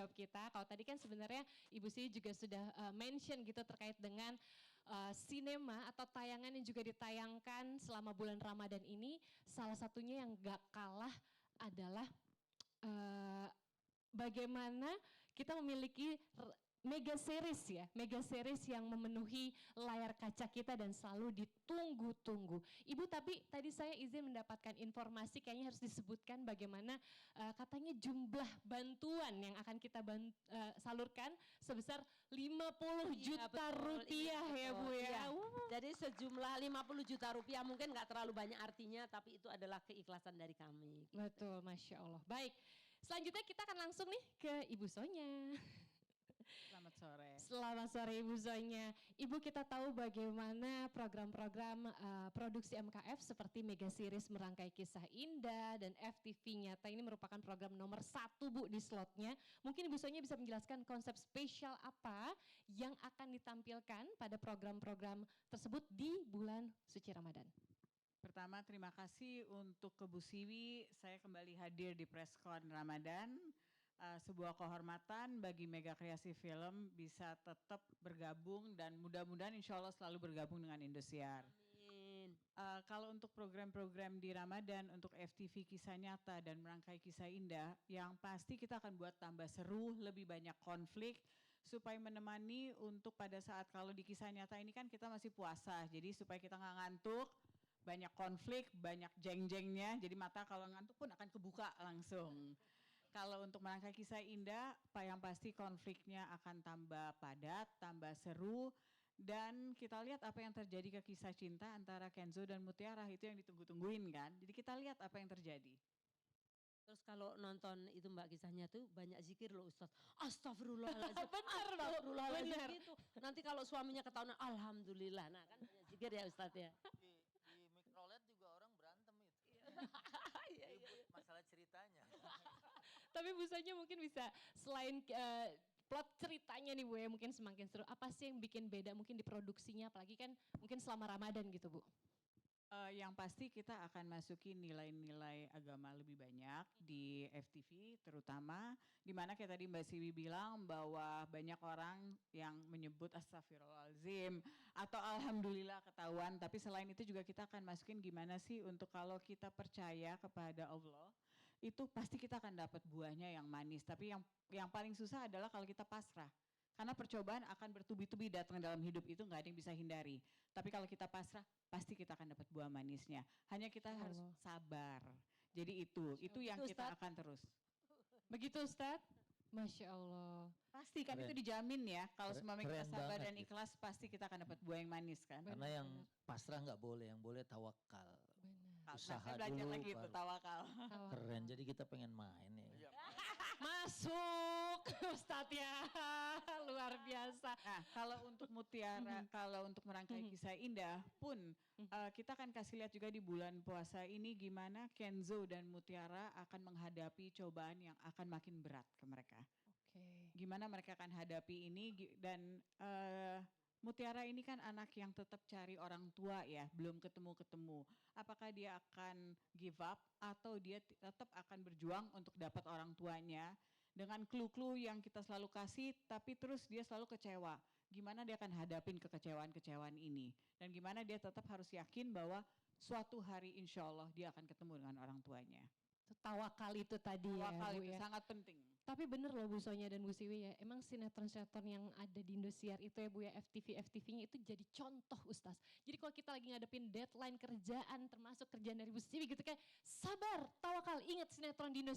jawab kita. Kalau tadi kan sebenarnya Ibu Siwi juga sudah mention gitu terkait dengan sinema atau tayangan yang juga ditayangkan selama bulan Ramadan ini. Salah satunya yang gak kalah adalah bagaimana kita memiliki mega series ya, mega series yang memenuhi layar kaca kita dan selalu ditunggu-tunggu. Ibu, tapi tadi saya izin mendapatkan informasi kayaknya harus disebutkan bagaimana katanya jumlah bantuan yang akan kita salurkan sebesar 50 juta rupiah ya Bu ya. Iya. Jadi sejumlah 50 juta rupiah mungkin gak terlalu banyak artinya, tapi itu adalah keikhlasan dari kami. Gitu. Betul, Masya Allah. Baik, selanjutnya kita akan langsung nih ke Ibu Sonya. Selamat sore. Selamat sore Ibu Sonya. Ibu, kita tahu bagaimana program-program produksi MKF seperti Mega Series Merangkai Kisah Indah dan FTV Nyata ini merupakan program nomor 1 Bu di slotnya. Mungkin Ibu Sonya bisa menjelaskan konsep spesial apa yang akan ditampilkan pada program-program tersebut di bulan suci Ramadan. Pertama, terima kasih untuk ke Bu Siwi, saya kembali hadir di Preskon Ramadan. Sebuah kehormatan bagi Mega Kreasi Film bisa tetap bergabung dan mudah-mudahan insya Allah selalu bergabung dengan Indosiar. Amin. Kalau untuk program-program di Ramadan, untuk FTV Kisah Nyata dan Merangkai Kisah Indah, yang pasti kita akan buat tambah seru, lebih banyak konflik, supaya menemani untuk pada saat kalau di Kisah Nyata ini kan kita masih puasa, jadi supaya kita nggak ngantuk, banyak konflik, banyak jeng-jengnya, jadi mata kalau ngantuk pun akan kebuka langsung. Kalau untuk Merangkai Kisah Indah, yang pasti konfliknya akan tambah padat, tambah seru. Dan kita lihat apa yang terjadi ke kisah cinta antara Kenzo dan Mutiara, itu yang ditunggu-tungguin kan. Jadi kita lihat apa yang terjadi. Terus kalau nonton itu Mbak kisahnya tuh banyak zikir loh Ustadz. Astagfirullahaladzim. Benar. Gitu. Nanti kalau suaminya ketahuan, alhamdulillah. Nah kan banyak zikir ya Ustadz ya. Di mikrolet juga orang berantem itu. Iya. Masalah ceritanya. Tapi Bu Sonya mungkin bisa selain plot ceritanya nih Bu ya mungkin semakin seru. Apa sih yang bikin beda mungkin di produksinya apalagi kan mungkin selama Ramadan gitu Bu? Yang pasti kita akan masuki nilai-nilai agama lebih banyak di FTV terutama. Dimana kayak tadi Mbak Siwi bilang bahwa banyak orang yang menyebut astagfirullahaladzim atau alhamdulillah ketahuan. Tapi selain itu juga kita akan masukin gimana sih untuk kalau kita percaya kepada Allah. Itu pasti kita akan dapat buahnya yang manis. Tapi yang paling susah adalah kalau kita pasrah. Karena percobaan akan bertubi-tubi datang dalam hidup itu nggak ada yang bisa hindari. Tapi kalau kita pasrah, pasti kita akan dapat buah manisnya. Hanya kita harus sabar. Jadi itu yang kita akan terus. Begitu Ustadz? Masya Allah. Pasti kan itu dijamin ya. Kalau semuanya kita sabar dan ikhlas pasti kita akan dapat buah yang manis kan. Karena yang pasrah nggak boleh, yang boleh tawakal. Benar. Nah, Usaha belajar dulu lagi itu tawakal. Keren, jadi kita pengen main ya. Masuk Ustadz ya, luar biasa. Nah kalau untuk Mutiara, kalau untuk Merangkai Kisah Indah pun kita akan kasih lihat juga di bulan puasa ini gimana Kenzo dan Mutiara akan menghadapi cobaan yang akan makin berat ke mereka. Gimana mereka akan hadapi ini dan Mutiara ini kan anak yang tetap cari orang tua ya, belum ketemu-ketemu. Apakah dia akan give up atau dia tetap akan berjuang untuk dapat orang tuanya dengan clue-clue yang kita selalu kasih tapi terus dia selalu kecewa. Gimana dia akan hadapin kekecewaan-kekecewaan ini dan gimana dia tetap harus yakin bahwa suatu hari insya Allah dia akan ketemu dengan orang tuanya. Tawakal itu tadi Tawakal ya Bu itu ya. sangat penting. Tapi bener loh Bu Sonya dan Bu Siwi ya, emang sinetron-sinetron yang ada di Indosiar itu ya Bu ya, FTV-nya itu jadi contoh Ustaz. Jadi kalau kita lagi ngadepin deadline kerjaan termasuk kerjaan dari Bu Siwi gitu kayak sabar, tawakal, ingat sinetron di Indosiar.